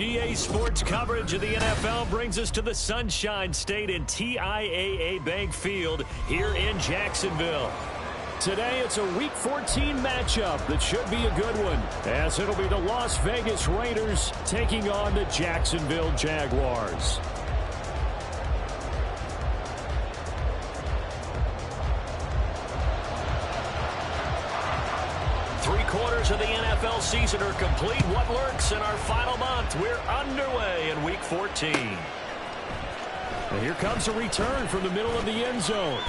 EA Sports coverage of the NFL brings us to the Sunshine State and TIAA Bank Field here in Jacksonville. Today, it's a Week 14 matchup that should be a good one, as it'll be the Las Vegas Raiders taking on the Jacksonville Jaguars. Three-quarters of the NFL season are complete. What lurks in our final month? We're underway in Week 14. And here comes a return from the middle of the end zone.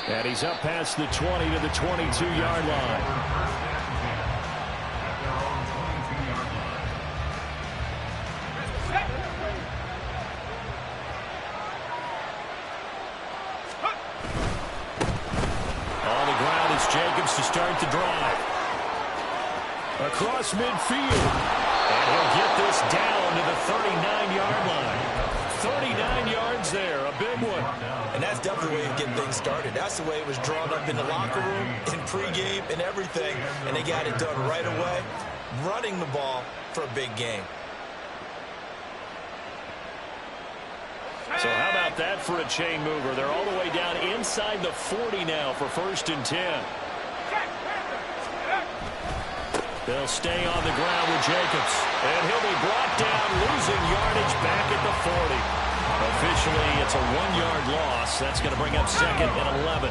And he's up past the 20 to the 22-yard line. On the ground is Jacobs to start the drive. Across midfield. And he'll get this down to the 39-yard line. 39 yards there, a big one. And that's definitely the way to get things started. That's the way it was drawn up in the locker room, in pregame, and everything. And they got it done right away, running the ball for a big game. So how about that for a chain mover? They're all the way down inside the 40 now for 1st and 10. They'll stay on the ground with Jacobs. And he'll be brought down, losing yardage back at the 40. Officially, it's a 1-yard loss. That's going to bring up 2nd and 11.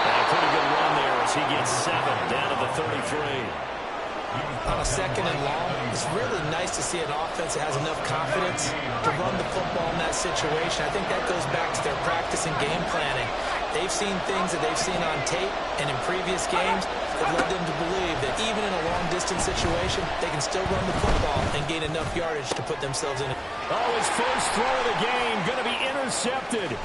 And a pretty good run there as he gets 7 down to the 33. On a 2nd and long, it's really nice to see an offense that has enough confidence to run the football in that situation. I think that goes back to their practice and game planning. They've seen things that they've seen on tape and in previous games that led them to believe that even in a long-distance situation, they can still run the football and gain enough yardage to put themselves in it. Oh, his first throw of the game going to be intercepted.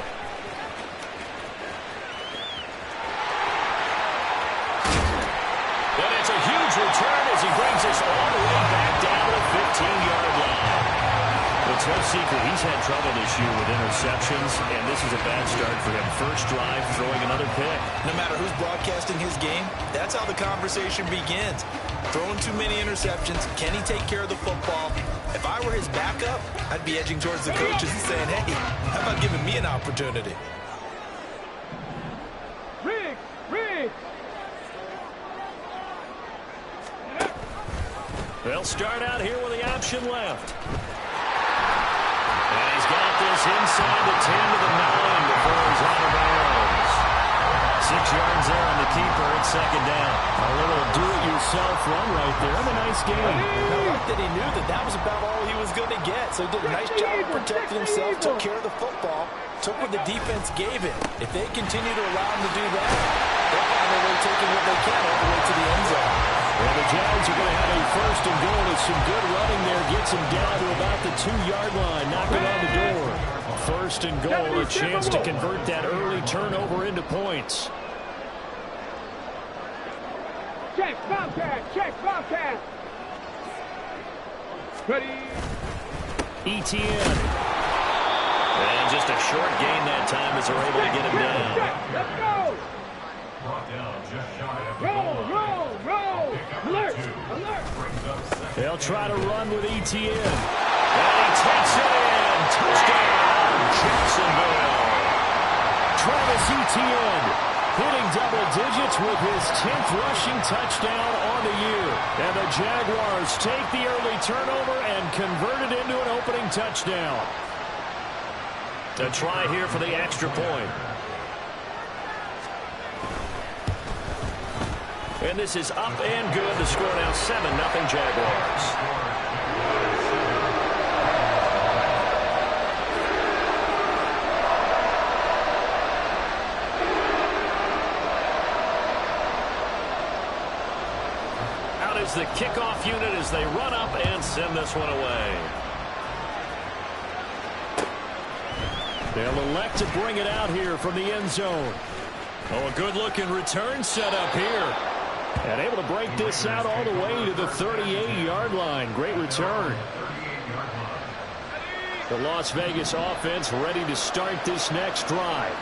But it's a huge return as he brings us all the way back down to the 15-yard line. It's no secret he's had trouble this year with interceptions, and this is a bad start for him. First drive, throwing another pick. No matter who's broadcasting his game, that's how the conversation begins. Throwing too many interceptions, can he take care of the football? If I were his backup, I'd be edging towards the coaches and saying, hey, how about giving me an opportunity? They'll start out here with the option left. And he's got this inside the 10 to the 9 before he's out of bounds. 6 yards there on the keeper. It's 2nd down. A little do-it-yourself run right there. And a nice game. I like that he knew that that was about all he was going to get. So he did a nice job of protecting himself, took care of the football, took what the defense gave him. If they continue to allow him to do that, they'll find their way taking what they can all the way to the end zone. Well, the Jags are going to have a 1st and goal. It's some good running there. Gets him down to about the 2-yard line. Knocking on the door. 1st and goal. A chance to convert that early turnover into points. Check, Bobcat. Check, Bobcat. Ready. ETN. And just a short gain that time as they're able to get him down. Let's go. Roll. Alert. They'll try to run with ETN. And he takes it in. Touchdown, Jacksonville. Travis Etienne hitting double digits with his 10th rushing touchdown on the year. And the Jaguars take the early turnover and convert it into an opening touchdown. A try here for the extra point. And this is up and good. The score now 7-0 Jaguars. Out is the kickoff unit as they run up and send this one away. They'll elect to bring it out here from the end zone. Oh, a good-looking return set up here. And able to break this out all the way to the 38-yard line. Great return. The Las Vegas offense ready to start this next drive.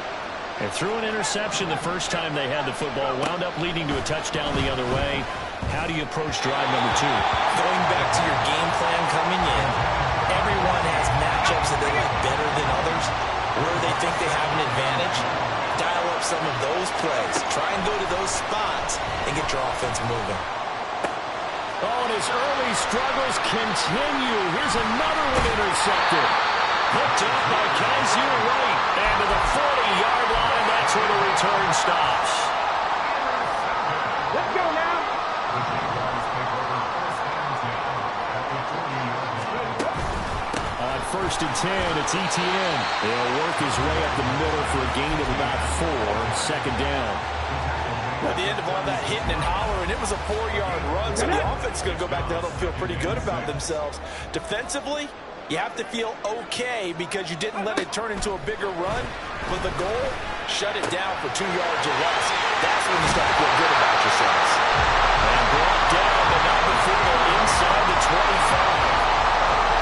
And threw an interception the first time they had the football. Wound up leading to a touchdown the other way. How do you approach drive number 2? Going back to your game plan coming in, everyone has matchups that they like better than others, where they think they have an advantage. Dial up some of those plays. Try and go to those spots and get your offense moving. Oh, and his early struggles continue. Here's another one intercepted. Hooked up by Kaiser White. And to the 40-yard line, that's where the return stops. Let's go now. On 1st and 10, it's Etienne. He'll work his way up the middle for a gain of about 4. Second down. At the end of all that hitting and hollering, it was a 4-yard run, so the offense is going to go back there and feel pretty good about themselves. Defensively, you have to feel okay because you didn't let it turn into a bigger run. But the goal, shut it down for 2 yards or less. That's when you start to feel good about yourselves. And brought down, but not before they're inside the 25.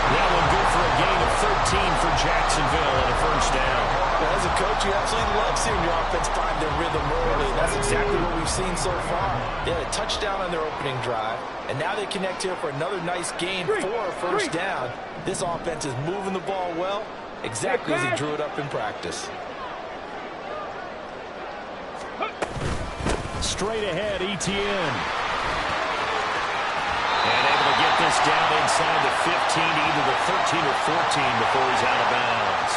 That one good for a gain of 13 for Jacksonville and a first down. Well, as a coach, you absolutely love seeing your offense find their rhythm early. That's exactly what we've seen so far. They had a touchdown on their opening drive, and now they connect here for another nice gain for a first down. This offense is moving the ball well, exactly as he drew it up in practice. Straight ahead, Etienne. And able to get this down inside the 15, either the 13 or 14 before he's out of bounds.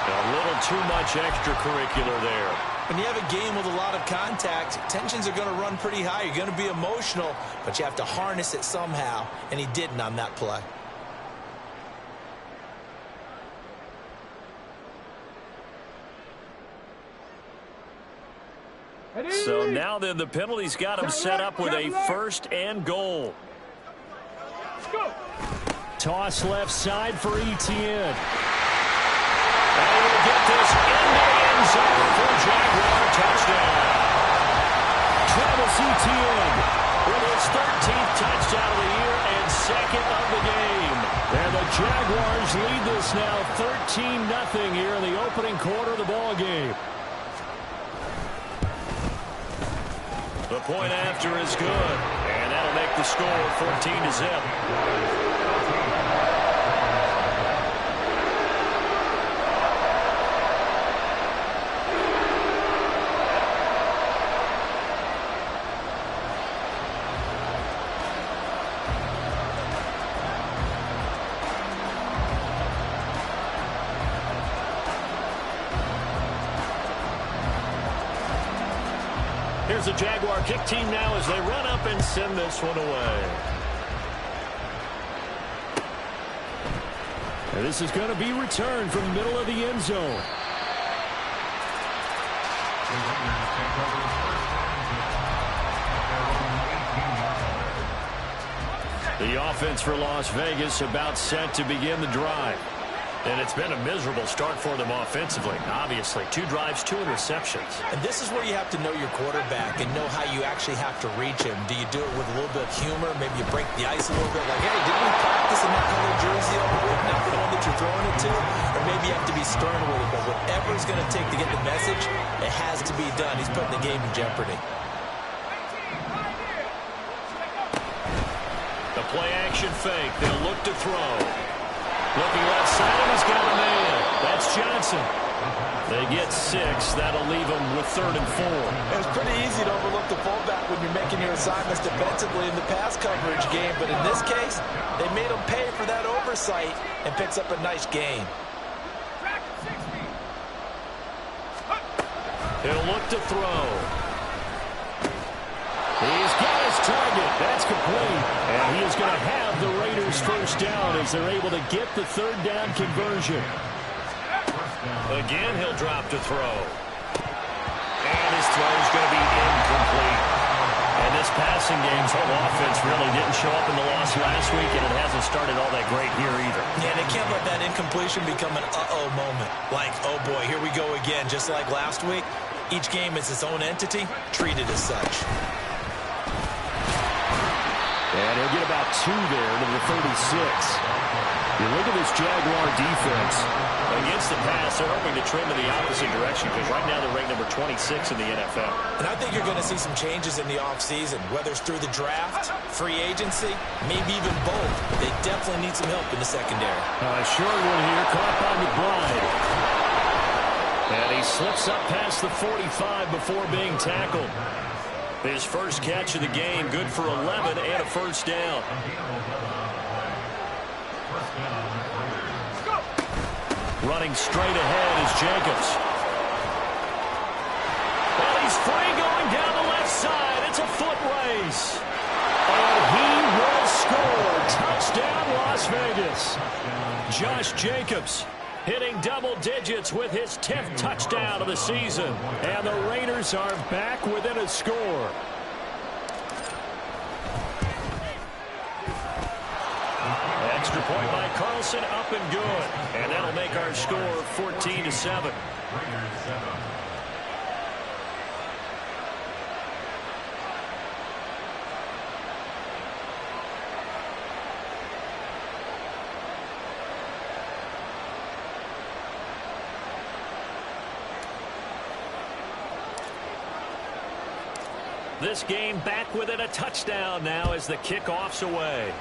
A little too much extracurricular there. When you have a game with a lot of contact, tensions are going to run pretty high. You're going to be emotional, but you have to harness it somehow, and he didn't on that play. So now then the penalty's got him set up with a 1st and goal. Toss left side for Etienne. And we'll get this into the end zone for a Jaguar touchdown. Travis Etienne with his 13th touchdown of the year and 2nd of the game. And the Jaguars lead this now 13-0 here in the opening quarter of the ball game. The point after is good, and that'll make the score 14-0. Here's the Jaguar kick team now as they run up and send this one away. And this is going to be returned from the middle of the end zone. The offense for Las Vegas about set to begin the drive. And it's been a miserable start for them offensively. Obviously, 2 drives, 2 interceptions. And this is where you have to know your quarterback and know how you actually have to reach him. Do you do it with a little bit of humor? Maybe you break the ice a little bit, like, hey, didn't we practice in that color jersey over with, not the one that you're throwing it to? Or maybe you have to be stern with it. But whatever it's going to take to get the message, it has to be done. He's putting the game in jeopardy. The play action fake. They'll look to throw. Looking left side, he's got a man. That's Johnson. They get 6. That'll leave them with 3rd and 4. It's pretty easy to overlook the fullback when you're making your assignments defensively in the pass coverage game. But in this case, they made him pay for that oversight and picks up a nice gain. He'll look to throw. He's got his target. That's complete. And he is going to have the Raiders first down as they're able to get the third down conversion. Again, he'll drop to throw. And his throw is going to be incomplete. And this passing game's whole offense really didn't show up in the loss last week, and it hasn't started all that great here either. Yeah, they can't let that incompletion become an uh-oh moment. Like, oh boy, here we go again. Just like last week, each game is its own entity, treated as such. And he'll get about 2 there to the 36. You look at this Jaguar defense. Against the pass, they're hoping to trend in the opposite direction because right now they're ranked number 26 in the NFL. And I think you're going to see some changes in the offseason, whether it's through the draft, free agency, maybe even both. They definitely need some help in the secondary. Short one here, caught by McBride. And he slips up past the 45 before being tackled. His first catch of the game, good for 11 and a first down. Running straight ahead is Jacobs. Well, he's free going down the left side. It's a foot race. And he will score. Touchdown, Las Vegas. Josh Jacobs hitting double digits with his 10th touchdown of the season. And the Raiders are back within a score. Extra point by Carlson, up and good. And that'll make our score 14-7. This game back within a touchdown now as the kickoff's away.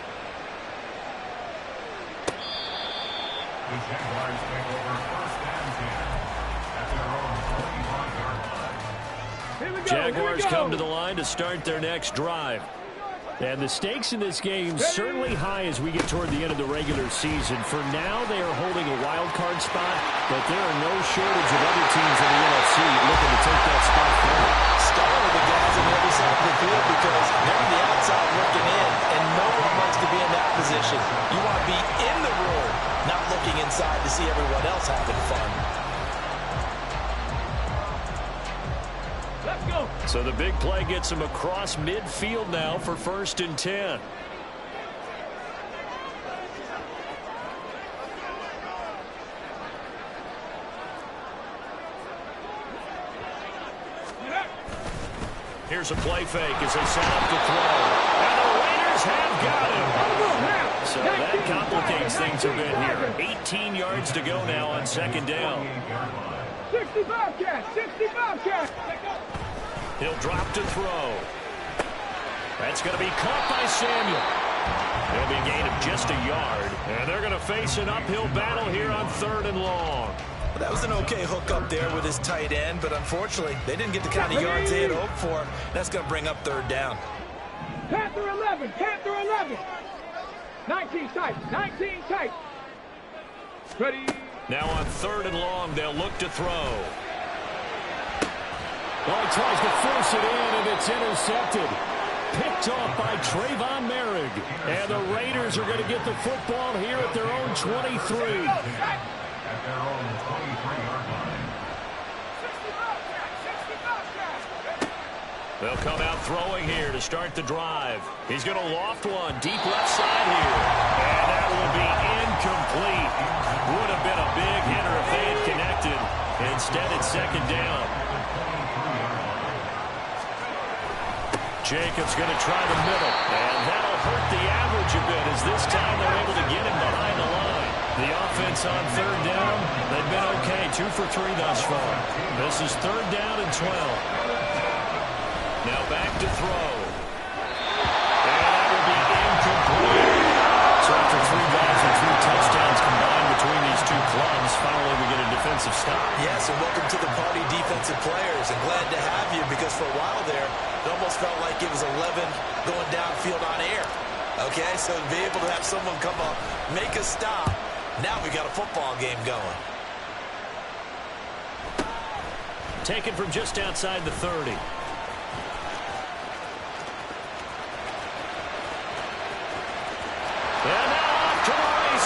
The Jaguars take over first and 10 at their own 21-yard line. Jaguars come to the line to start their next drive. And the stakes in this game certainly high as we get toward the end of the regular season. For now, they are holding a wild card spot, but there are no shortage of other teams in the NFC looking to take that spot forward. Start with the guys on the other side of the field because they're on the outside looking in, and no one wants to be in that position. You want to be in the room, not looking inside to see everyone else having fun. Let's go. So the big play gets him across midfield now for 1st and 10. Here's a play fake as they set up to throw. And the Raiders have got him. So that complicates things a bit here. 18 yards to go now on 2nd down. 65 catch, 65 catch. He'll drop to throw. That's going to be caught by Samuel. It'll be a gain of just a yard. And they're going to face an uphill battle here on 3rd and long. That was an okay hook up there with his tight end, but unfortunately, they didn't get the kind of yards they had hoped for. That's going to bring up 3rd down. Panther 11, Panther 11. 19 tight, 19 tight. Ready. Now on 3rd and long, they'll look to throw. Well, he tries to force it in, and it's intercepted. Picked off by Trayvon Merrick. And the Raiders are going to get the football here at their own 23. At their own 23-yard line. They'll come out throwing here to start the drive. He's going to loft one deep left side here. And that will be incomplete. Would have been a big hitter if they had connected. Instead, it's 2nd down. Jacobs going to try the middle. And that'll hurt the average a bit as this time they're able to get him behind the line. The offense on 3rd down, they've been okay. 2 for 3 thus far. This is 3rd down and 12. Now back to throw. And that will be incomplete. So after 3 drives and 3 touchdowns combined between these two clubs, finally we get a defensive stop. Yes, and welcome to the party, defensive players. And glad to have you because for a while there, it almost felt like it was 11 going downfield on air. Okay, so to be able to have someone come up, make a stop, now we got a football game going. Taken from just outside the 30.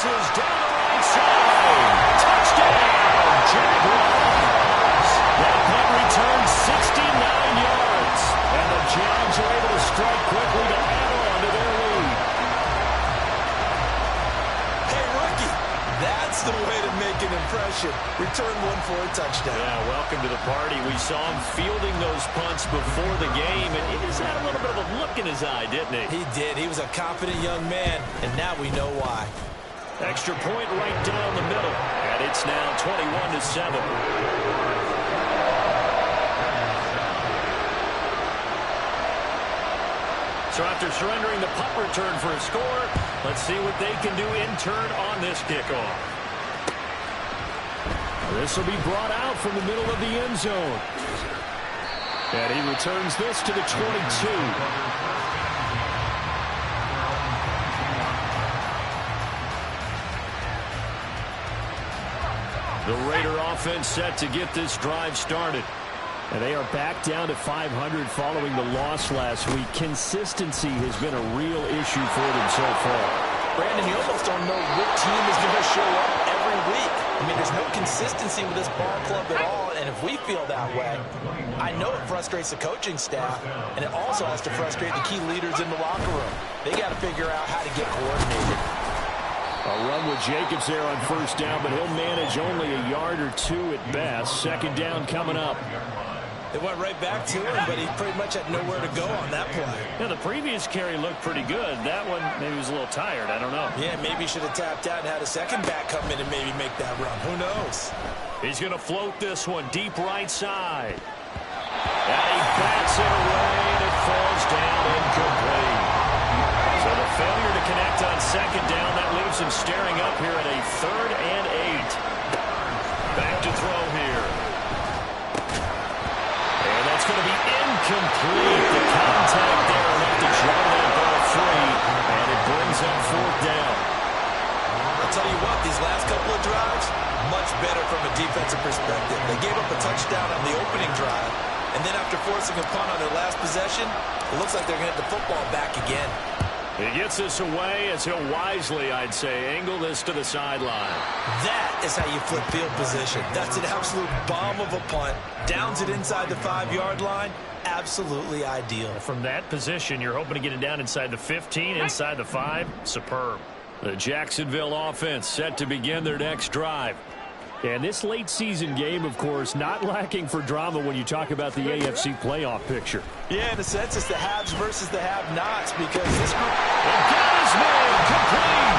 passes down the right side. Touchdown, Jaguars. That punt returns 69 yards. And the Jags are able to strike quickly to add on to their lead. Hey, rookie, that's the way to make an impression. Return one for a touchdown. Yeah, welcome to the party. We saw him fielding those punts before the game, and he just had a little bit of a look in his eye, didn't he? He did. He was a confident young man, and now we know why. Extra point right down the middle, and it's now 21-7. So after surrendering the punt return for a score, let's see what they can do in turn on this kickoff. This will be brought out from the middle of the end zone. And he returns this to the 22. The Raider offense set to get this drive started. And they are back down to 500 following the loss last week. Consistency has been a real issue for them so far. Brandon, you almost don't know what team is going to show up every week. I mean, there's no consistency with this ball club at all, and if we feel that way, I know it frustrates the coaching staff, and it also has to frustrate the key leaders in the locker room. They got to figure out how to get coordinated. A run with Jacobs there on first down, but he'll manage only a yard or two at best. Second down coming up. They went right back to him, but he pretty much had nowhere to go on that play. Yeah, the previous carry looked pretty good. That one, maybe was a little tired. I don't know. Yeah, maybe he should have tapped out and had a second back come in and maybe make that run. Who knows? He's going to float this one deep right side. And he bats it away, and it falls down incomplete. So the failure to connect on second down, that leaves him staring up here at a 3rd and 8. Back to throw here. It's going to be incomplete. The contact there enough to draw that ball free, and it brings up 4th down. I'll tell you what, these last couple of drives, much better from a defensive perspective. They gave up a touchdown on the opening drive, and then after forcing a punt on their last possession, it looks like they're going to get the football back again. He gets this away as he'll wisely, I'd say, angle this to the sideline. That is how you flip field position. That's an absolute bomb of a punt. Downs it inside the 5-yard line. Absolutely ideal. From that position, you're hoping to get it down inside the 15, inside the 5. Superb. The Jacksonville offense set to begin their next drive. And this late season game, of course, not lacking for drama when you talk about the AFC playoff picture. Yeah, in a sense, it's the haves versus the have-nots because this group... And that is made complete.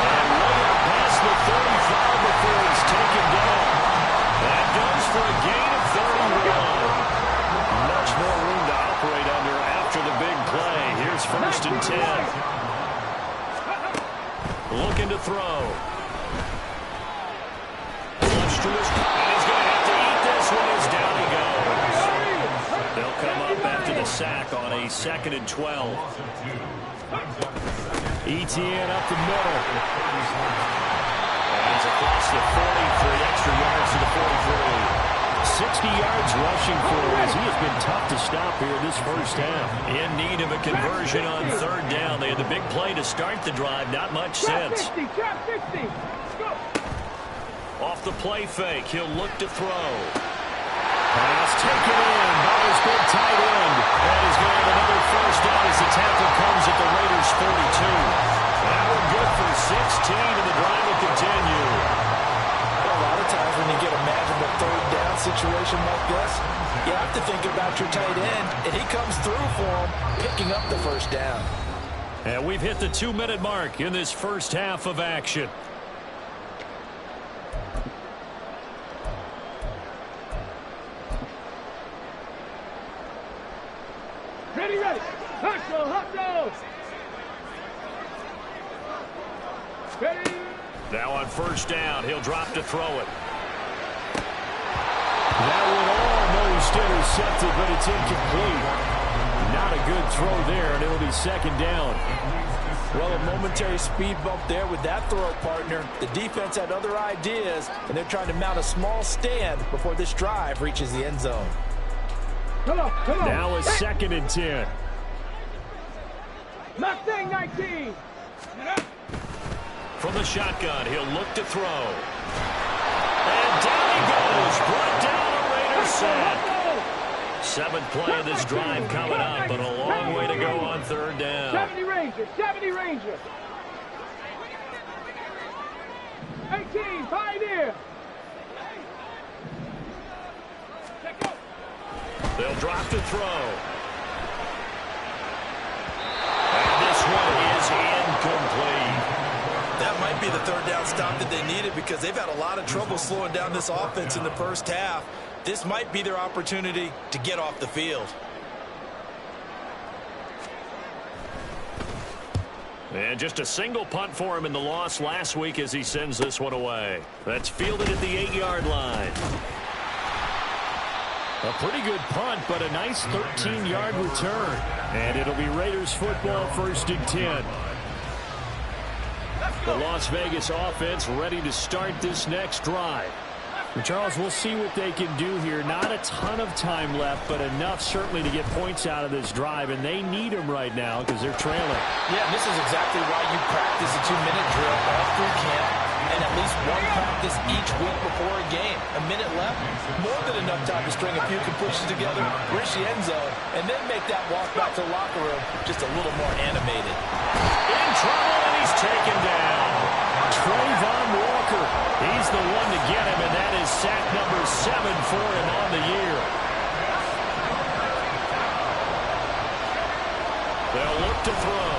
And right up past the 35 before he's taken down. That goes for a gain of 31. Much more room to operate under after the big play. Here's 1st and 10. Looking to throw. And he's going to have to eat this one as down he goes. They'll come up after the sack on a 2nd and 12. Etienne up the middle. And he's across the 40 for the extra yards to the 43. 60 yards rushing for him as he has been tough to stop here this first half. In need of a conversion on 3rd down. They had the big play to start the drive. Not much sense. Trap 60. Go. Off the play fake, he'll look to throw. Pass taken in by his big tight end. And he's going to have another first down as the tackle comes at the Raiders' 42. That one good for 16, and the drive will continue. A lot of times when you get a magical 3rd down situation like this, you have to think about your tight end, and he comes through for him, picking up the first down. And we've hit the 2-minute mark in this first half of action. Ready, ready. Hustle, hustle. Ready. Now on first down, he'll drop to throw it. That one almost intercepted, but it's incomplete. Not a good throw there, and it'll be 2nd down. Well, a momentary speed bump there with that throw, partner. The defense had other ideas, and they're trying to mount a small stand before this drive reaches the end zone. Come on, come on. Now it's 2nd and 10. Mustang 19. from the shotgun. He'll look to throw. And down he goes. Brought down a Raiders sack. 7th play of this drive coming up, but a long way to go on 3rd down. 70 Ranger, 70 Ranger. 18, Pioneer. They'll drop to throw. And this one is incomplete. That might be the 3rd down stop that they needed because they've had a lot of trouble slowing down this offense in the first half. This might be their opportunity to get off the field. And just a single punt for him in the loss last week as he sends this one away. That's fielded at the 8-yard line. A pretty good punt, but a nice 13-yard return. And it'll be Raiders football, 1st and 10. The Las Vegas offense ready to start this next drive. Charles, we'll see what they can do here. Not a ton of time left, but enough certainly to get points out of this drive, and they need them right now because they're trailing. Yeah, this is exactly why you practice a 2-minute drill all through camp and at least one practice each week before a game. A minute left, more than enough time to string a few completions together, reach the end zone, and then make that walk back to the locker room just a little more animated. In trouble, and he's taken down. Trayvon Walker, he's the one to get him, and that is sack number 7 for him on the year. They'll look to throw.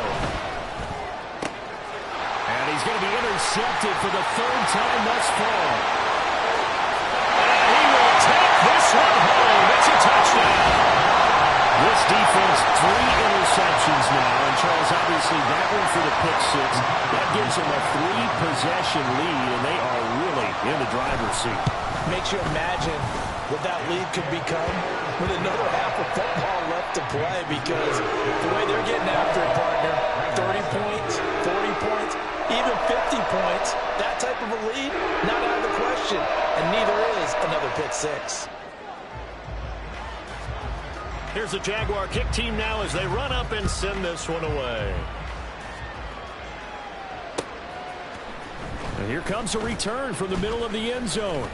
And he's going to be intercepted for the 3rd time thus far. And he will take this one home. It's a touchdown. This defense, 3 interceptions now. And Charles, obviously that one for the pick 6. That gives them a 3-possession lead, and they are really in the driver's seat. Makes you imagine what that lead could become with another half of football left to play, because the way they're getting after it, partner, 30 points, 40 points, even 50 points, that type of a lead, not out of the question. And neither is another pick 6. Here's the Jaguar kick team now as they run up and send this one away. And here comes a return from the middle of the end zone.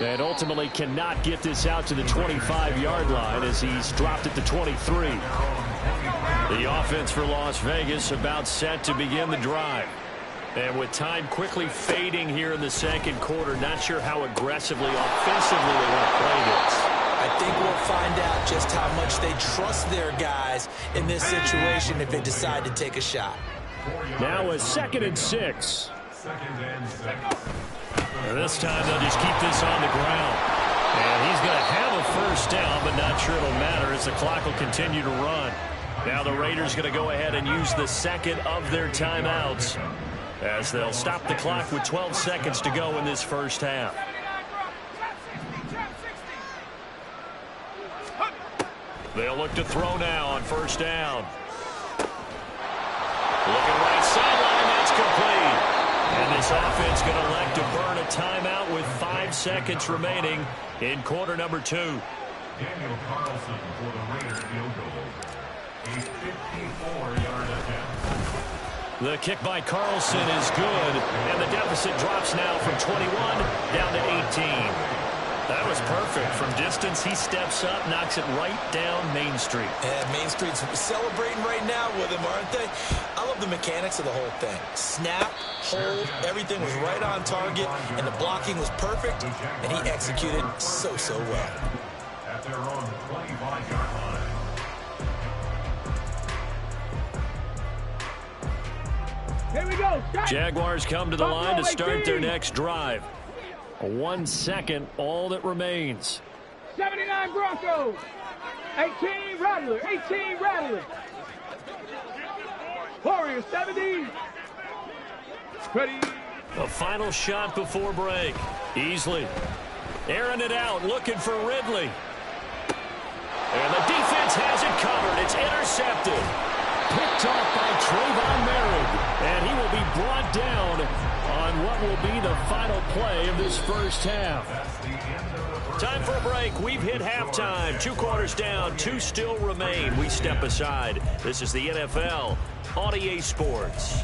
And ultimately cannot get this out to the 25-yard line as he's dropped at the 23. The offense for Las Vegas about set to begin the drive. And with time quickly fading here in the 2nd quarter, not sure how aggressively, offensively they want to play this. I think we'll find out just how much they trust their guys in this situation if they decide to take a shot. Now a 2nd and 6. And this time they'll just keep this on the ground. And he's going to have a 1st down, but not sure it'll matter as the clock will continue to run. Now the Raiders going to go ahead and use the 2nd of their timeouts as they'll stop the clock with 12 seconds to go in this 1st half. They'll look to throw now on 1st down. Looking right sideline, that's complete. And this offense going to elect to burn a timeout with 5 seconds remaining in quarter number 2. Daniel Carlson for the Raiders field goal. A 54-yard attempt. The kick by Carlson is good, and the deficit drops now from 21 down to 18. That was perfect. From distance, he steps up, knocks it right down Main Street. And Main Street's celebrating right now with him, aren't they? I love the mechanics of the whole thing. Snap, hold, everything was right on target, and the blocking was perfect, and he executed so well. At their own 25-yard line. Here we go. Jaguars come to the line to start their next drive. 1 second, all that remains. 79 Broncos. 18 Rattler. 18 Rattler. Warriors 70. Ready. A final shot before break. Easley airing it out, looking for Ridley. And the defense has it covered. It's intercepted. Picked off by Trayvon Merrick. And he will be brought down on what will be the final play of this 1st half. Time for a break. We've hit halftime. 2 quarters down, 2 still remain. We step aside. This is the NFL on EA Sports.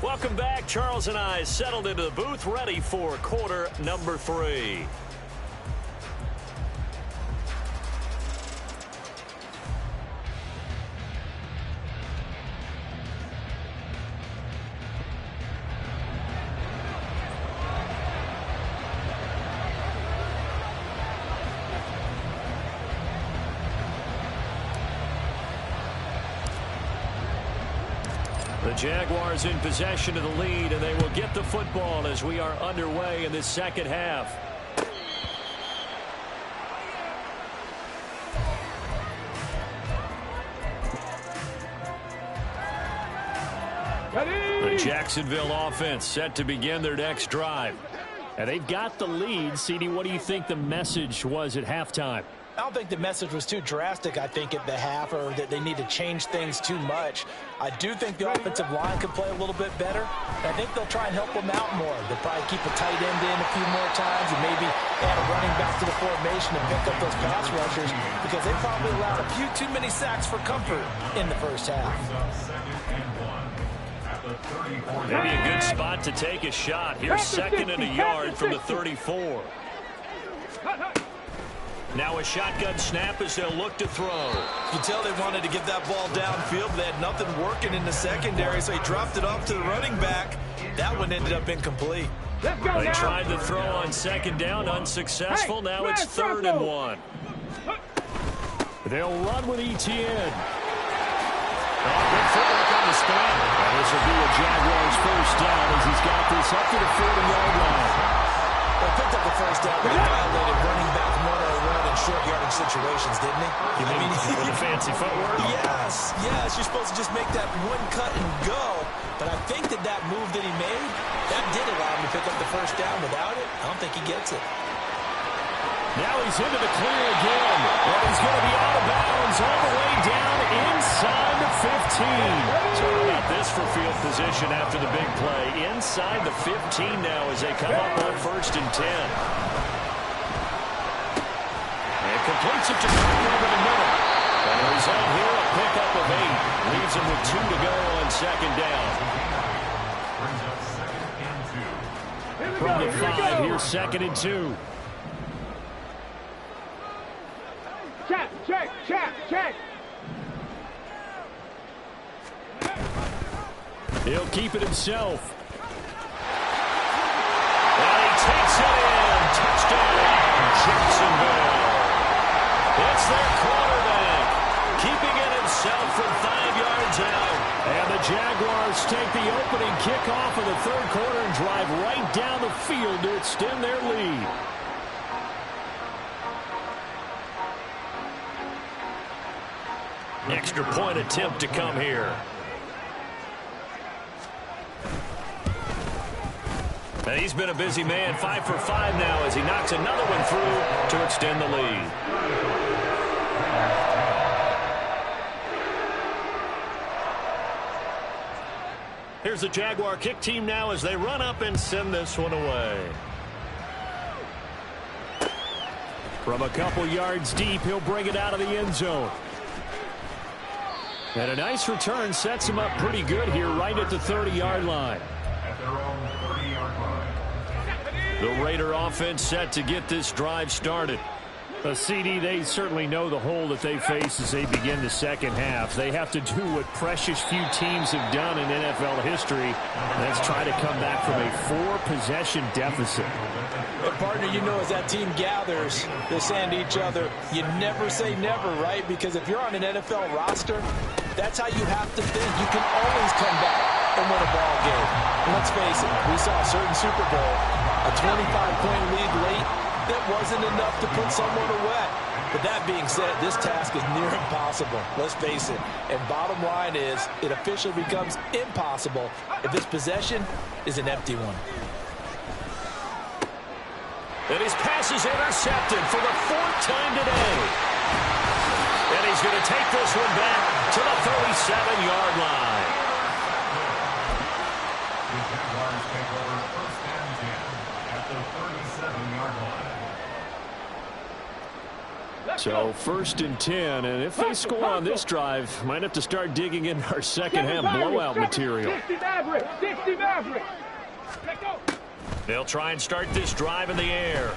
Welcome back. Charles and I settled into the booth, ready for quarter number 3. The Jaguars in possession of the lead, and they will get the football as we are underway in this second half. The Jacksonville offense set to begin their next drive. And they've got the lead. CD, what do you think the message was at halftime? I don't think the message was too drastic, I think, at the half, or that they need to change things too much. I do think the offensive line could play a little bit better. I think they'll try and help them out more. They'll probably keep a tight end in a few more times and maybe add a running back to the formation and pick up those pass rushers, because they probably allowed a few too many sacks for comfort in the first half. Maybe a good spot to take a shot. Here's second and a yard from the 34. Now a shotgun snap as they'll look to throw. You can tell they wanted to get that ball downfield. They had nothing working in the secondary, so he dropped it off to the running back. That one ended up incomplete. They tried to throw on second down, unsuccessful. Now it's 3rd and 1. They'll run with Etienne. Good footwork on the spot. This will be a Jaguars first down as he's got this up to the 40-yard line. They picked up the first down, but he violated running back 101 in short yardage situations, didn't he? You mean with the fancy footwork? Yes. You're supposed to just make that one cut and go. But I think that move that he made, that did allow him to pick up the first down. Without it, I don't think he gets it. Now he's into the clear again. And he's going to be out of bounds all the way down inside the 15. So how about this for field position after the big play? Inside the 15 now as they come up on 1st and 10. And completes it to Cooper over the middle. And the result here, a pickup of 8. Leaves him with 2 to go on second down. From the 5, here's 2nd and 2. Check. He'll keep it himself. And he takes it in. Touchdown, Jacksonville. It's their quarterback, keeping it himself from 5 yards out. And the Jaguars take the opening kickoff of the 3rd quarter and drive right down the field to extend their lead. Extra point attempt to come here. And he's been a busy man, 5 for 5 now as he knocks another one through to extend the lead. Here's the Jaguar kick team now as they run up and send this one away. From a couple yards deep, he'll bring it out of the end zone. And a nice return sets him up pretty good here right at the 30-yard line. At their own 30-yard line. The Raider offense set to get this drive started. CD, they certainly know the hole that they face as they begin the second half. They have to do what precious few teams have done in NFL history. That's try to come back from a 4-possession deficit. But partner, you know, as that team gathers, they're saying to each other, you never say never, right? Because if you're on an NFL roster, that's how you have to think. You can always come back and win a ball game. And let's face it, we saw a certain Super Bowl, a 25-point lead late, that wasn't enough to put someone away. But that being said, this task is near impossible. Let's face it. And bottom line is, it officially becomes impossible if this possession is an empty one. And his pass is intercepted for the 4th time today. And he's going to take this one back to the 37-yard line. The Jaguars take over 1st and 10 at the 37-yard line. So 1st and 10, and if they score on this drive, might have to start digging in our second half blowout material. 60 Maverick, 60 Maverick. Let's go. They'll try and start this drive in the air.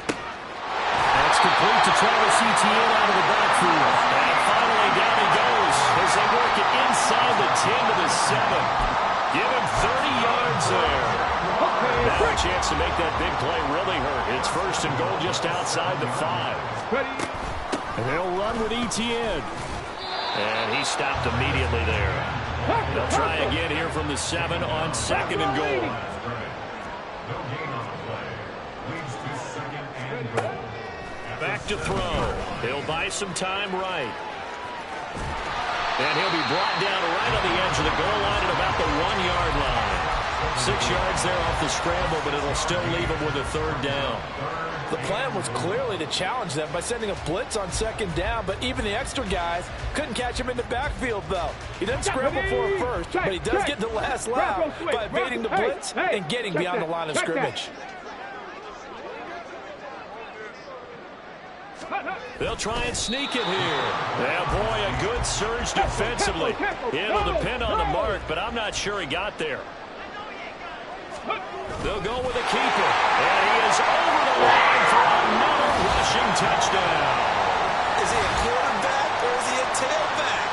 That's complete to Travis Etienne out of the backfield. And finally down he goes as they work it inside the 10 to the 7. Give him 30 yards there. Now a chance to make that big play really hurt. It's 1st and goal just outside the 5. And they'll run with Etienne. And he stopped immediately there. They'll try again here from the 7 on 2nd and goal. Back to throw. He'll buy some time right. And he'll be brought down right on the edge of the goal line at about the 1-yard line. 6 yards there off the scramble, but it'll still leave him with a 3rd down. The plan was clearly to challenge them by sending a blitz on 2nd down, but even the extra guys couldn't catch him in the backfield, though. He doesn't scramble for it first, but he does get the last lap by evading the blitz and getting beyond the line of scrimmage. They'll try and sneak it here. Yeah, boy, a good surge defensively. It'll depend on the mark, but I'm not sure he got there. They'll go with a keeper. And he is over the line for another rushing touchdown. Is he a quarterback or is he a tailback?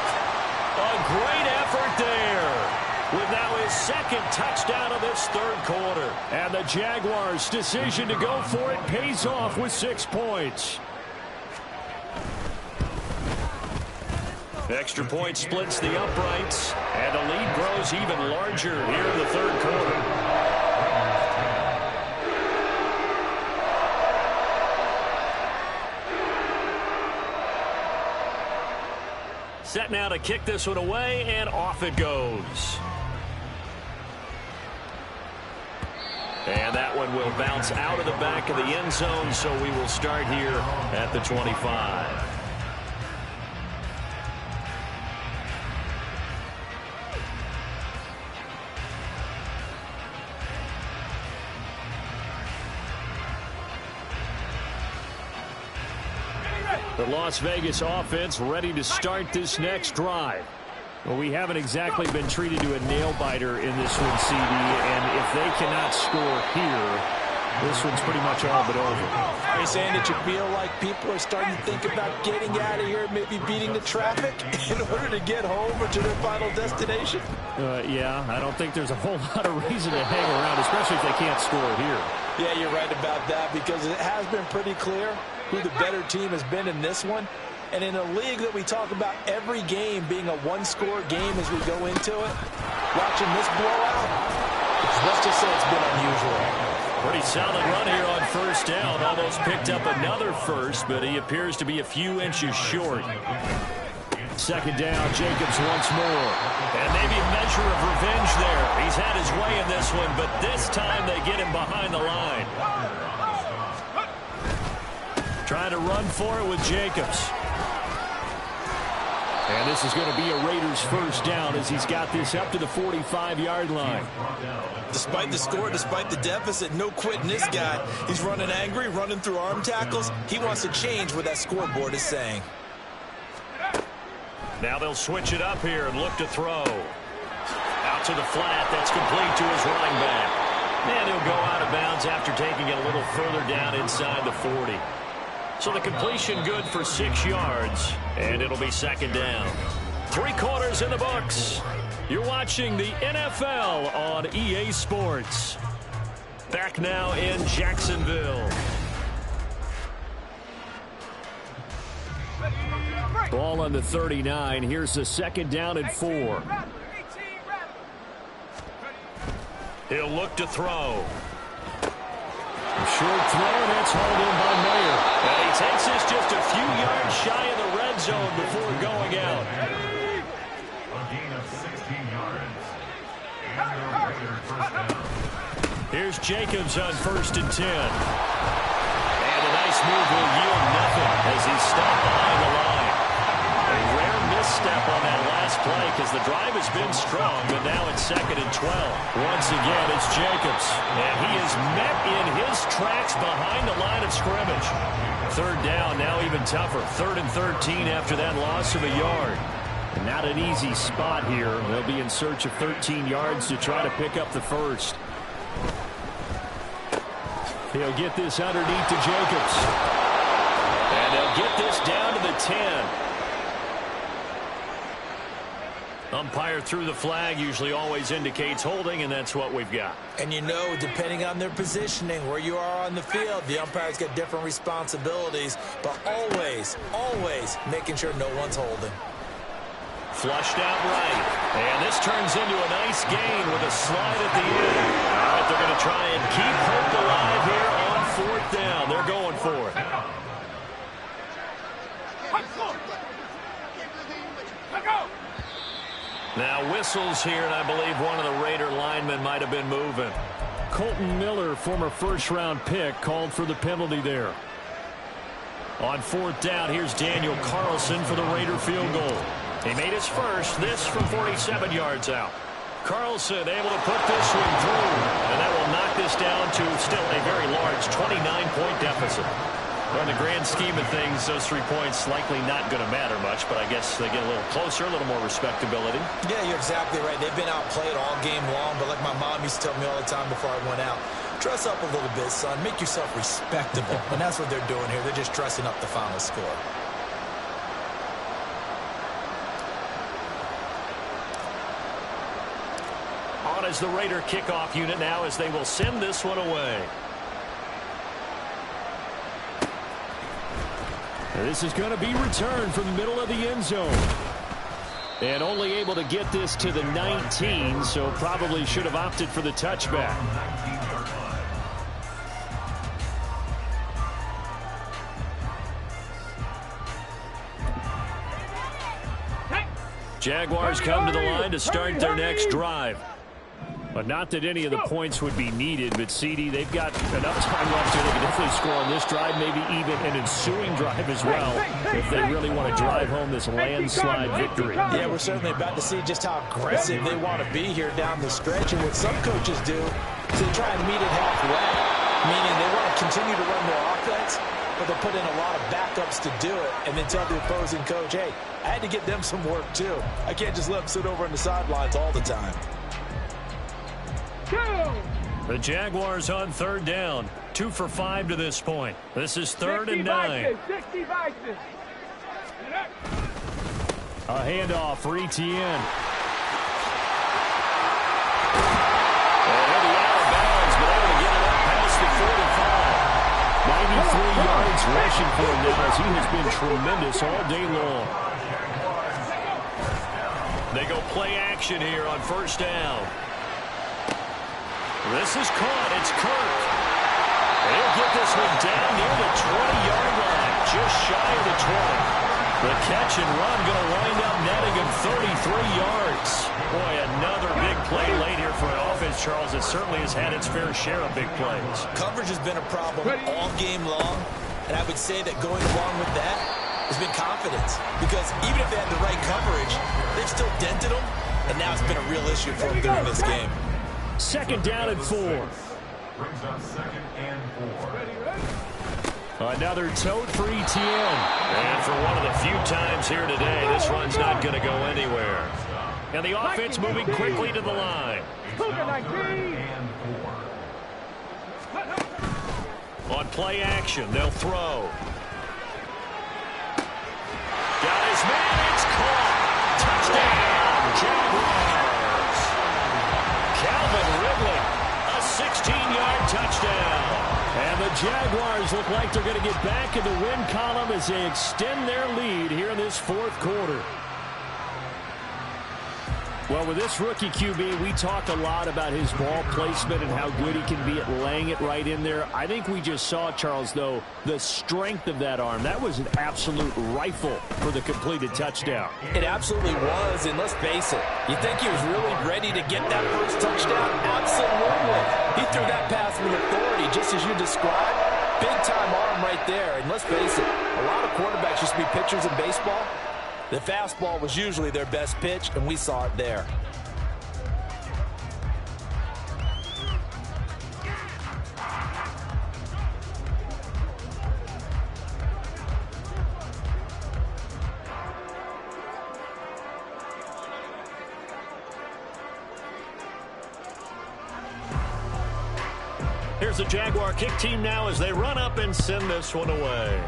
A great effort there. With now his 2nd touchdown of this 3rd quarter. And the Jaguars' decision to go for it pays off with 6 points. Extra point splits the uprights, and the lead grows even larger here in the 3rd quarter. Set now to kick this one away, and off it goes. And that one will bounce out of the back of the end zone, so we will start here at the 25. The Las Vegas offense ready to start this next drive. Well, we haven't exactly been treated to a nail-biter in this one, CD, and if they cannot score here, this one's pretty much all but over. Are you saying that you feel like people are starting to think about getting out of here, maybe beating the traffic in order to get home or to their final destination? Yeah, I don't think there's a whole lot of reason to hang around, especially if they can't score here. Yeah, you're right about that, because it has been pretty clear who the better team has been in this one. And in a league that we talk about every game being a one-score game as we go into it, watching this blowout, let's just say it's been unusual. Pretty solid run here on 1st down. Almost picked up another first, but he appears to be a few inches short. 2nd down, Jacobs once more. And maybe a measure of revenge there. He's had his way in this one, but this time they get him behind the line. Trying to run for it with Jacobs. And this is going to be a Raiders 1st down as he's got this up to the 45-yard line. Despite the score, despite the deficit, no quitting this guy. He's running angry, running through arm tackles. He wants to change what that scoreboard is saying. Now they'll switch it up here and look to throw. Out to the flat. That's complete to his running back. And he'll go out of bounds after taking it a little further down inside the 40. So the completion good for 6 yards, and it'll be 2nd down. 3 quarters in the books. You're watching the NFL on EA Sports. Back now in Jacksonville. Ball on the 39. Here's the 2nd down and 4. He'll look to throw. Short throw, and it's hauled in by Mayer. And he takes this just a few yards shy of the red zone before going out. A gain of 16 yards. And the Raiders 1st down. Here's Jacobs on 1st and 10. And a nice move will yield nothing as he's stopped behind the line. A rare miss misstep on that last play because the drive has been strong, but now it's 2nd and 12. Once again, it's Jacobs, and he is met in his tracks behind the line of scrimmage. 3rd down, now even tougher. 3rd and 13 after that loss of a yard. And not an easy spot here. They'll be in search of 13 yards to try to pick up the first. He'll get this underneath to Jacobs. And they'll get this down to the 10. Umpire threw the flag, usually always indicates holding, and that's what we've got. And you know, depending on their positioning, where you are on the field, the umpire's got different responsibilities, but always, always making sure no one's holding. Flushed out right. And this turns into a nice gain with a slide at the end. All right, they're going to try and keep hope alive here on 4th down. They're going for it. Now whistles here, and I believe one of the Raider linemen might have been moving. Colton Miller, former 1st-round pick, called for the penalty there. On 4th down, here's Daniel Carlson for the Raider field goal. He made his first, this from 47 yards out. Carlson able to put this one through, and that will knock this down to still a very large 29-point deficit. Well, in the grand scheme of things, those 3 points likely not going to matter much, but I guess they get a little closer, a little more respectability. Yeah, you're exactly right. They've been outplayed all game long, but like my mom used to tell me all the time before I went out, dress up a little bit, son. Make yourself respectable. And that's what they're doing here. They're just dressing up the final score. On as the Raider kickoff unit now as they will send this one away. This is going to be returned from the middle of the end zone. And only able to get this to the 19, so probably should have opted for the touchback. Jaguars come to the line to start their next drive. But not that any of the points would be needed, but CD, they've got enough time left here. They can definitely score on this drive, maybe even an ensuing drive as well, if they really want to drive home this landslide victory. Yeah, we're certainly about to see just how aggressive they want to be here down the stretch. And what some coaches do is they try and meet it halfway, meaning they want to continue to run their offense, but they'll put in a lot of backups to do it and then tell the opposing coach, hey, I had to get them some work too. I can't just let them sit over on the sidelines all the time. The Jaguars on 3rd down. 2 for 5 to this point. This is 3rd and 9. A handoff for Etienne. He'll be out of bounds, but able to get it up past the 45. 93 yards rushing for him now as he has been tremendous all day long. They go play action here on 1st down. This is caught. It's Kirk. He'll get this one down near the 20-yard line, just shy of the 20. The catch and run going to wind up netting him 33 yards. Boy, another big play late here for an offense, Charles, that certainly has had its fair share of big plays. Coverage has been a problem all game long, and I would say that going along with that has been confidence. Because even if they had the right coverage, they've still dented them, and now it's been a real issue for them during this game. 2nd down and 4. Brings up 2nd and 4. Another tote for Etienne. And for one of the few times here today, this run's not going to go anywhere. And the offense moving quickly to the line. On play action, they'll throw. Got his man, it's caught. Touchdown, Jaguars. Calvin Ridley, a 16-yard touchdown. And the Jaguars look like they're going to get back in the win column as they extend their lead here in this 4th quarter. Well, with this rookie QB, we talk a lot about his ball placement and how good he can be at laying it right in there. I think we just saw, Charles, though, the strength of that arm. That was an absolute rifle for the completed touchdown. It absolutely was, and let's face it, you think he was really ready to get that first touchdown? Absolutely. He threw that pass with authority, just as you described. Big-time arm right there, and let's face it, a lot of quarterbacks used to be pitchers in baseball. The fastball was usually their best pitch, and we saw it there. Here's the Jaguar kick team now as they run up and send this one away.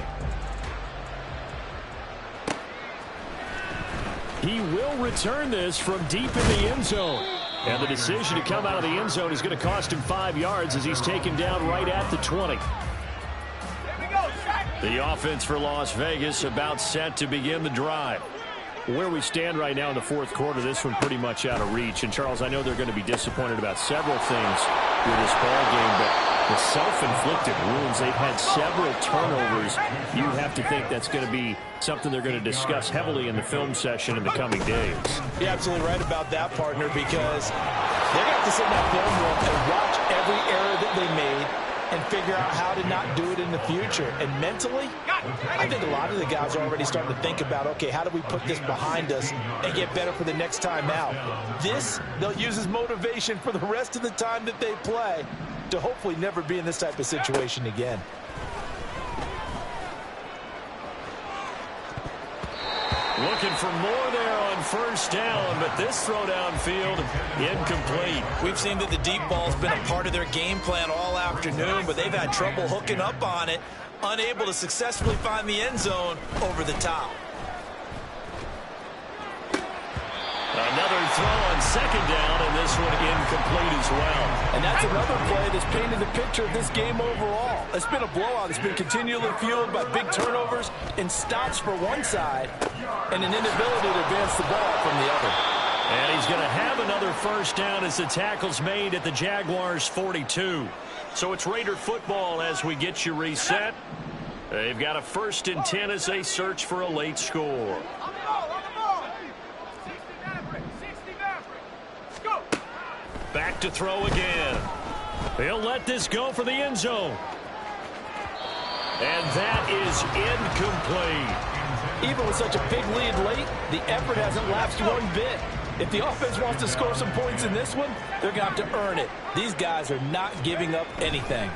He will return this from deep in the end zone. And the decision to come out of the end zone is going to cost him 5 yards as he's taken down right at the 20. The offense for Las Vegas about set to begin the drive. Where we stand right now in the fourth quarter, this one pretty much out of reach. And, Charles, I know they're going to be disappointed about several things with this ball game, but the self-inflicted wounds, they've had several turnovers. You have to think that's going to be something they're going to discuss heavily in the film session in the coming days. You're absolutely right about that, partner, because they're going to have to sit in that film room and watch every error that they made and figure out how to not do it in the future. And mentally, I think a lot of the guys are already starting to think about, okay, how do we put this behind us and get better for the next time out? This, they'll use as motivation for the rest of the time that they play to hopefully never be in this type of situation again. Looking for more there on first down, but this throw downfield incomplete. We've seen that the deep ball's been a part of their game plan all afternoon, but they've had trouble hooking up on it, unable to successfully find the end zone over the top. Another throw on second down, and this one incomplete as well. And that's another play that's painted the picture of this game overall. It's been a blowout. It's been continually fueled by big turnovers and stops for one side and an inability to advance the ball from the other. And he's going to have another first down as the tackle's made at the Jaguars' 42. So it's Raider football as we get you reset. They've got a 1st and 10 as they search for a late score. Back to throw again. He'll let this go for the end zone. And that is incomplete. Even with such a big lead late, the effort hasn't lapsed one bit. If the offense wants to score some points in this one, they're going to have to earn it. These guys are not giving up anything.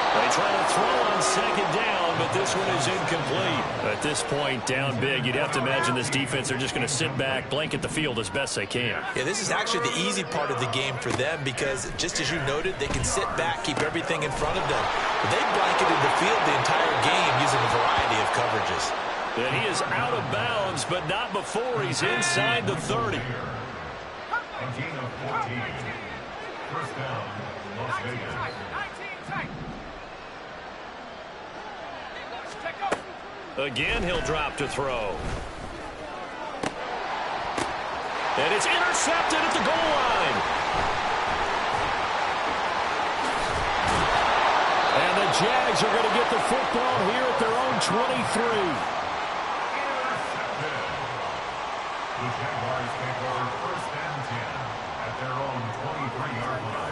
They try to throw on second down, but this one is incomplete. At this point, down big, you'd have to imagine this defense, they're just going to sit back, blanket the field as best they can. Yeah, this is actually the easy part of the game for them because, just as you noted, they can sit back, keep everything in front of them. But they blanketed the field the entire game using a variety of coverages. And he is out of bounds, but not before he's inside the 30. A gain of 14. First down, Las Vegas. Again, he'll drop to throw. And it's intercepted at the goal line. And the Jags are going to get the football here at their own 23. The Jaguars take over 1st and 10 at their own 23-yard line.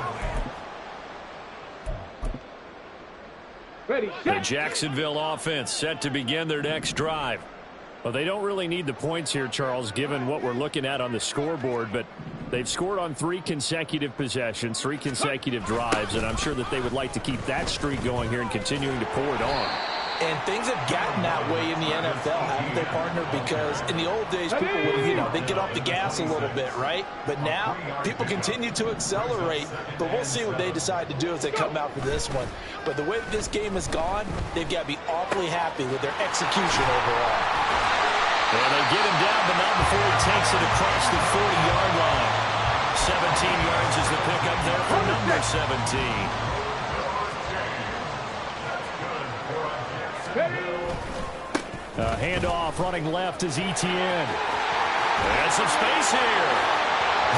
Ready, The set. Jacksonville offense set to begin their next drive. Well, they don't really need the points here, Charles, given what we're looking at on the scoreboard, but they've scored on 3 consecutive possessions, 3 consecutive drives, and I'm sure that they would like to keep that streak going here and continuing to pour it on. And things have gotten that way in the NFL, haven't they, partner? Because in the old days, people would, they'd get off the gas a little bit, right? But now, people continue to accelerate. But we'll see what they decide to do as they come out for this one. But the way that this game has gone, they've got to be awfully happy with their execution overall. And they get him down, but not before he takes it across the 40-yard line. 17 yards is the pickup there for number 17. Handoff running left is Etienne. And some space here.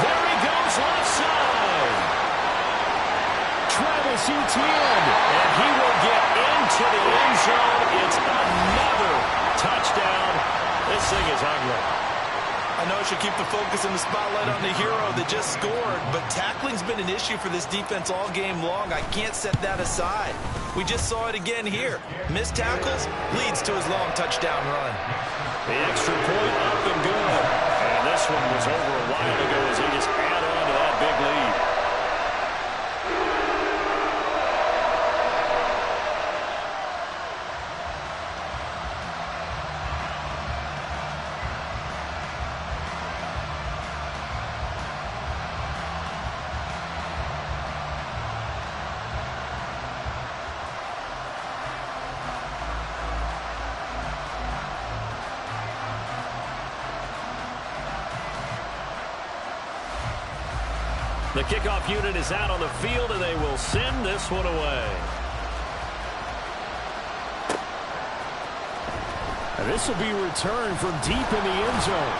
There he goes left side. Travis Etienne. And he will get into the end zone. It's another touchdown. This thing is ugly. I know I should keep the focus and the spotlight on the hero that just scored, but tackling's been an issue for this defense all game long. I can't set that aside. We just saw it again here. Missed tackles leads to his long touchdown run. The extra point up and good. And this one was over a while ago as he just add on to that big lead. The kickoff unit is out on the field, and they will send this one away. And this will be returned from deep in the end zone.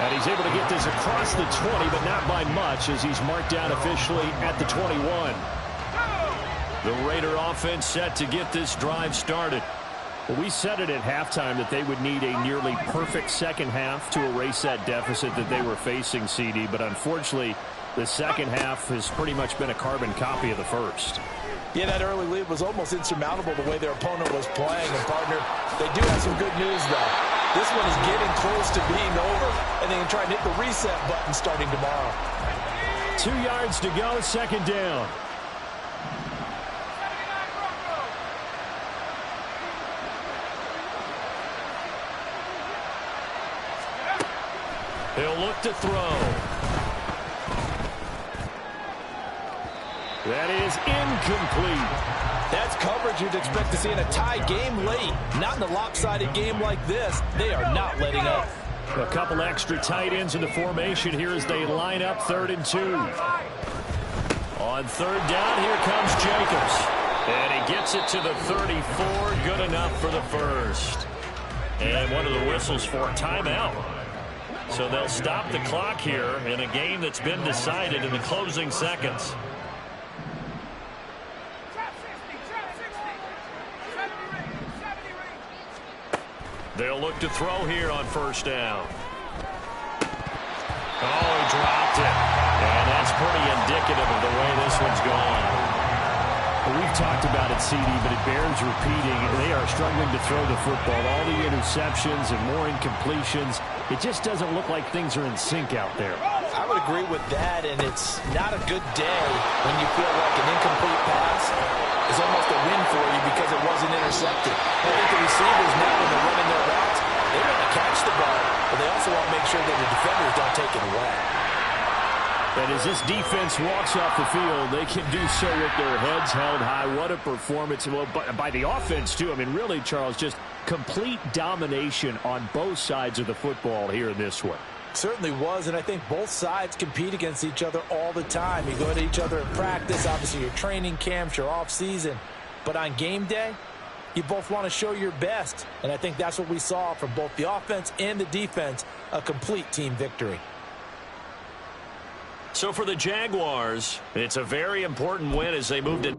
And he's able to get this across the 20, but not by much, as he's marked down officially at the 21. The Raider offense set to get this drive started. Well, we said it at halftime that they would need a nearly perfect second half to erase that deficit that they were facing, CD, but unfortunately, the second half has pretty much been a carbon copy of the first. Yeah, that early lead was almost insurmountable the way their opponent was playing. And, partner, they do have some good news, though. This one is getting close to being over, and they can try and hit the reset button starting tomorrow. 2 yards to go, second down. He'll look to throw. That is incomplete. That's coverage you'd expect to see in a tie game late. Not in a lopsided game like this. They are not letting up. A couple extra tight ends in the formation here as they line up 3rd and 2. On 3rd down, here comes Jacobs. And he gets it to the 34. Good enough for the first. And one of the whistles for a timeout. So they'll stop the clock here in a game that's been decided in the closing seconds. They'll look to throw here on 1st down. Oh, he dropped it. And that's pretty indicative of the way this one's gone. Well, we've talked about it, CD, but it bears repeating. They are struggling to throw the football. All the interceptions and more incompletions. It just doesn't look like things are in sync out there. I would agree with that, and it's not a good day when you feel like an incomplete pass is almost a win for you because it wasn't intercepted. I think the receivers now, when they're running their routes, they want to catch the ball, but they also want to make sure that the defenders don't take it away. And as this defense walks off the field, they can do so with their heads held high. What a performance. Well, by the offense, too. I mean, really, Charles, just complete domination on both sides of the football here in this one. Certainly was, and I think both sides compete against each other all the time. You go to each other in practice, obviously your training camps, your off-season. But on game day, you both want to show your best. And I think that's what we saw from both the offense and the defense, a complete team victory. So for the Jaguars, it's a very important win as they moved in.